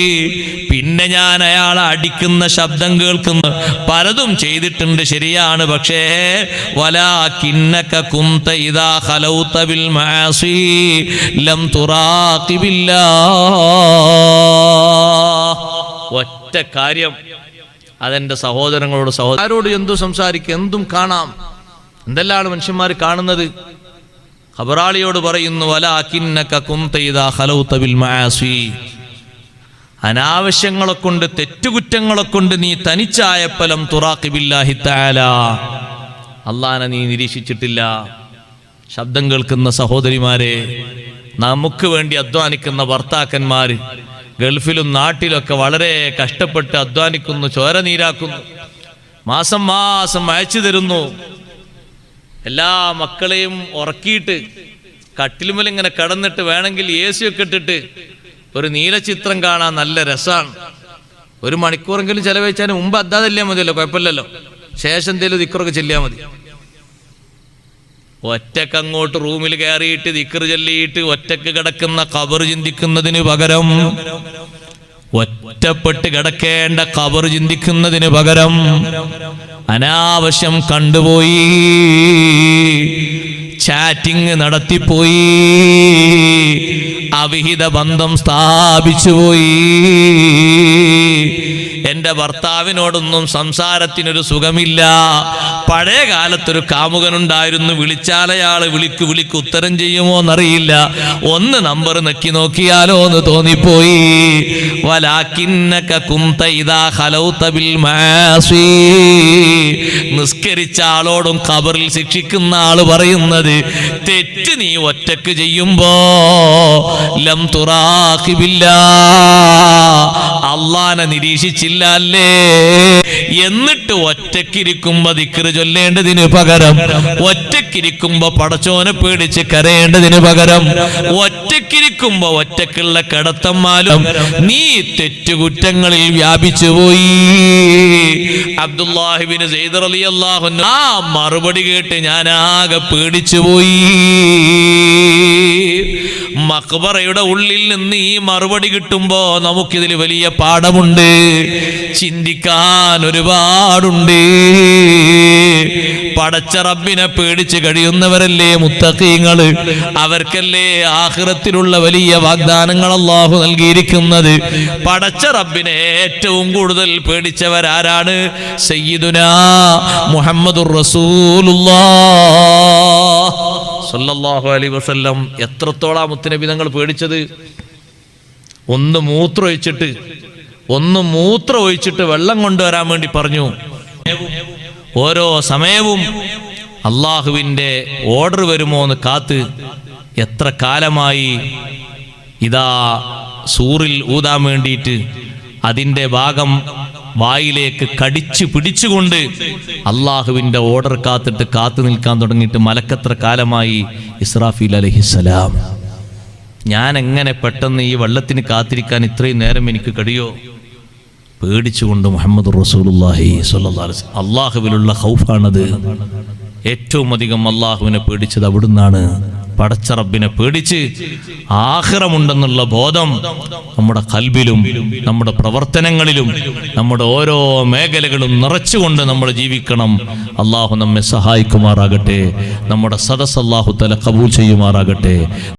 പിന്നെ ഞാൻ അയാളെ അടിക്കുന്ന ശബ്ദം കേൾക്കുന്നു. പലതും ചെയ്തിട്ടുണ്ട്, ശരിയാണ്. പക്ഷേ വലാകിന്നക കുന്ത ഇദാ ഖലൗത ബിൽ മആസി ലം തുറാഖിബില്ലാഹ്. ഒറ്റ കാര്യം, അതെന്റെ സഹോദരങ്ങളോട്, സഹോദരരോട് എന്തു സംസാരിക്കുക, എന്തും കാണാം. എന്തെല്ലാം മനുഷ്യന്മാർ കാണുന്നത്. ഖബറാളിയോട് പറയുന്നു, വലാകിന്നക കുന്ത ഇദാ ഖലൗത ബിൽ മആസി, അനാവശ്യങ്ങളെ കൊണ്ട്, തെറ്റുകുറ്റങ്ങളെ കൊണ്ട് നീ തനിച്ചായപ്പലം തുറാഖിബില്ലാഹി തആല, അല്ലാഹനെ നീ നിരീക്ഷിച്ചിട്ടില്ല. ശബ്ദം കേൾക്കുന്ന സഹോദരിമാരെ, നമുക്ക് വേണ്ടി അധ്വാനിക്കുന്ന ഭർത്താക്കന്മാര് ഗൾഫിലും നാട്ടിലൊക്കെ വളരെ കഷ്ടപ്പെട്ട് അധ്വാനിക്കുന്നു, ചോര നീരാക്കുന്നു, മാസം മാസം അയച്ചു തരുന്നു. എല്ലാ മക്കളെയും ഉറക്കിയിട്ട് കട്ടിലുമേൽ ഇങ്ങനെ കിടന്നിട്ട് വേണമെങ്കിൽ AC ഒക്കെ ഇട്ടിട്ട് ഒരു നീലചിത്രം കാണാൻ നല്ല രസമാണ്. ഒരു മണിക്കൂറെങ്കിലും ചെലവഴിച്ചാൽ മുമ്പ് അദ്ദാതല്ലേ മതിയല്ലോ, കുഴപ്പമില്ലല്ലോ. ശേഷം എന്തേലും ദിക്റൊക്കെ ചെല്ലിയാൽ മതി. ഒറ്റക്ക് അങ്ങോട്ട് റൂമിൽ കയറിയിട്ട് ദിക്ർ ചൊല്ലിയിട്ട് ഒറ്റക്ക് കിടക്കുന്ന ഖബർ ചിന്തിക്കുന്നതിന് പകരം, ഒറ്റപ്പെട്ട് കിടക്കേണ്ട ഖബർ ചിന്തിക്കുന്നതിന് പകരം അനാവശ്യം കണ്ടുപോയി, ചാറ്റിംഗ് നടത്തിപ്പോയി, അവിഹിത ബന്ധം സ്ഥാപിച്ചുപോയി. എൻ്റെ ഭർത്താവിനോടൊന്നും സംസാരത്തിനൊരു സുഖമില്ല. പഴയ കാലത്തൊരു കാമുകനുണ്ടായിരുന്നു, വിളിച്ചാലയാള് വിളിക്ക് ഉത്തരം ചെയ്യുമോ എന്നറിയില്ല. ഒന്ന് നമ്പർ നെക്കി നോക്കിയാലോ എന്ന് തോന്നിപ്പോയി. വലാകിന്നക കുന്ത ഇദാ ഖലൗത ബിൽ മആസി, നിസ്കരിച്ച ആളോടും ഖബറിൽ ശിക്ഷിക്കുന്ന ആള് പറയുന്നത്, തെറ്റ് നീ ഒറ്റക്ക് ചെയ്യുമ്പോ ലം തുറാഖിബില്ലാ, അല്ലാഹനെ നിരീക്ഷിച്ചില്ല അല്ലേ. എന്നിട്ട് ഒറ്റക്കിരിക്കുമ്പോ ദിക്ർ ചൊല്ലേണ്ടതിന് പകരം, ഒറ്റക്കിരിക്കുമ്പോ പടച്ചോനെ പേടിച്ച് കരയേണ്ടതിന് പകരം, ഒറ്റക്കിരിക്കുമ്പോ നിസ്കരിക്കുമ്പോ ഒറ്റക്കുള്ള കിടത്തന്മാരും നീ തെറ്റുകുറ്റങ്ങളിൽ വ്യാപിച്ചു പോയി. അബ്ദുല്ലാഹിബ്നു സയ്യിദ് റളിയല്ലാഹു അൻഹു ആ മറുപടി കേട്ട് ഞാൻ ആകെ പേടിച്ചു പോയി. മഖ്ബറയുടെ ഉള്ളിൽ നിന്ന് ഈ മറുപടി കിട്ടുമ്പോ നമുക്കിതിൽ വലിയ പാഠമുണ്ട്, ചിന്തിക്കാൻ ഒരുപാടുണ്ട്. പടച്ച റബ്ബിനെ പേടിച്ച് കഴിയുന്നവരല്ലേ മുത്തഖീങ്ങള്, അവർക്കല്ലേ ആഖിറത്തിലുള്ള വലിയ വാഗ്ദാനങ്ങൾ അല്ലാഹു നൽകിയിരിക്കുന്നത്. പടച്ച റബ്ബിനെ ഏറ്റവും കൂടുതൽ പേടിച്ചവരാരാണ്? സയ്യിദുനാ മുഹമ്മദുർ റസൂലുള്ളാഹ് സല്ലല്ലാഹു അലൈഹി വസല്ലം. എത്രത്തോളം മുത്തുനബി തങ്ങൾ പേടിച്ചത്. ഒന്ന് മൂത്രം ഒഴിച്ചിട്ട് വെള്ളം കൊണ്ടുവരാൻ വേണ്ടി പറഞ്ഞു. ഓരോ സമയവും അള്ളാഹുവിൻ്റെ ഓർഡർ വരുമോ എന്ന് കാത്ത് എത്ര കാലമായി ഇതാ സൂറിൽ ഊതാൻ വേണ്ടിയിട്ട് അതിൻ്റെ ഭാഗം വായിലേക്ക് കടിച്ചു പിടിച്ചുകൊണ്ട് അള്ളാഹുവിൻ്റെ ഓർഡർ കാത്തു നിൽക്കാൻ തുടങ്ങിയിട്ട് മലക്കത്ര കാലമായി. ഇസ്രാഫീൽ അലൈഹിസ്സലാം, ഞാൻ എങ്ങനെ പെട്ടെന്ന് ഈ വെള്ളത്തിന് കാത്തിരിക്കാൻ ഇത്രയും നേരം എനിക്ക് കഴിയോ? പേടിച്ചുകൊണ്ട് മുഹമ്മദ് റസൂലുള്ളാഹി സ്വല്ലല്ലാഹു അലൈഹി വസല്ലം. അള്ളാഹുവിലുള്ള ഖൗഫാണത്. ഏറ്റവും അധികം അള്ളാഹുവിനെ പേടിച്ചത് അവിടുന്നാണ്. പടച്ച റബ്ബിനെ പേടിച്ച് ആഖിറമുണ്ടെന്നുള്ള ബോധം നമ്മുടെ ഖൽബിലും നമ്മുടെ പ്രവർത്തനങ്ങളിലും നമ്മുടെ ഓരോ മേഖലകളും നിറച്ചുകൊണ്ട് നമ്മൾ ജീവിക്കണം. അള്ളാഹു നമ്മെ സഹായിക്കുമാറാകട്ടെ. നമ്മുടെ സദസ്സ് അല്ലാഹു തആല ഖബൂൽ ചെയ്യുമാറാകട്ടെ.